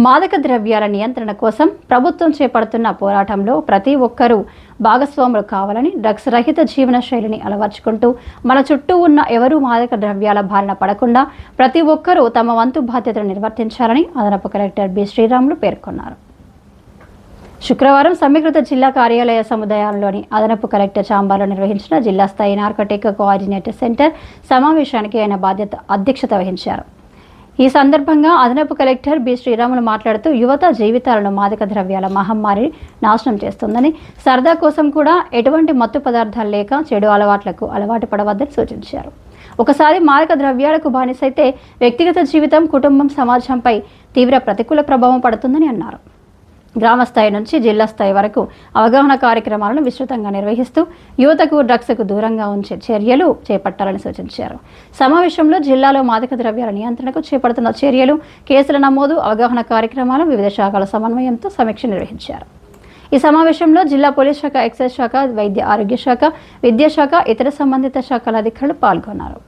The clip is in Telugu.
మాదక ద్రవ్యాల నియంత్రణ కోసం ప్రభుత్వం చేపడుతున్న పోరాటంలో ప్రతి ఒక్కరూ భాగస్వాములు కావాలని, డ్రగ్స్ రహిత జీవన శైలిని అలవర్చుకుంటూ మన చుట్టూ ఉన్న ఎవరూ మాదక ద్రవ్యాల బారిన పడకుండా ప్రతి ఒక్కరూ తమ వంతు బాధ్యతను నిర్వర్తించాలని అదనపు కలెక్టర్ బి శ్రీరాములు పేర్కొన్నారు. శుక్రవారం సమీకృత జిల్లా కార్యాలయ సముదాయంలోని అదనపు కలెక్టర్ చాంబర్లో నిర్వహించిన జిల్లా స్థాయి నార్కోటిక్ కోఆర్డినేటర్ సెంటర్ సమావేశానికి ఆయన అధ్యక్షత వహించారు. ఈ సందర్భంగా అదనపు కలెక్టర్ బి శ్రీరాములు మాట్లాడుతూ యువత జీవితాలను మాదక ద్రవ్యాల మహమ్మారి నాశనం చేస్తుందని, సరదా కోసం కూడా ఎటువంటి మత్తు పదార్థాలు లేక చెడు అలవాట్లకు అలవాటు పడవద్దని సూచించారు. ఒకసారి మాదక ద్రవ్యాలకు బానిసైతే వ్యక్తిగత జీవితం, కుటుంబం, సమాజంపై తీవ్ర ప్రతికూల ప్రభావం పడుతుందని అన్నారు. గ్రామ స్థాయి నుంచి జిల్లా స్థాయి వరకు అవగాహన కార్యక్రమాలను విస్తృతంగా నిర్వహిస్తూ యువతకు డ్రగ్స్కు దూరంగా ఉంచే చర్యలు చేపట్టాలని సూచించారు. సమావేశంలో జిల్లాలో మాదక ద్రవ్యాల నియంత్రణకు చేపడుతున్న చర్యలు, కేసుల నమోదు, అవగాహన కార్యక్రమాలు, వివిధ శాఖల సమన్వయంతో సమీక్ష నిర్వహించారు. ఈ సమావేశంలో జిల్లా పోలీస్ శాఖ, ఎక్సైజ్ శాఖ, వైద్య ఆరోగ్య శాఖ, విద్యాశాఖ, ఇతర సంబంధిత శాఖల అధికారులు పాల్గొన్నారు.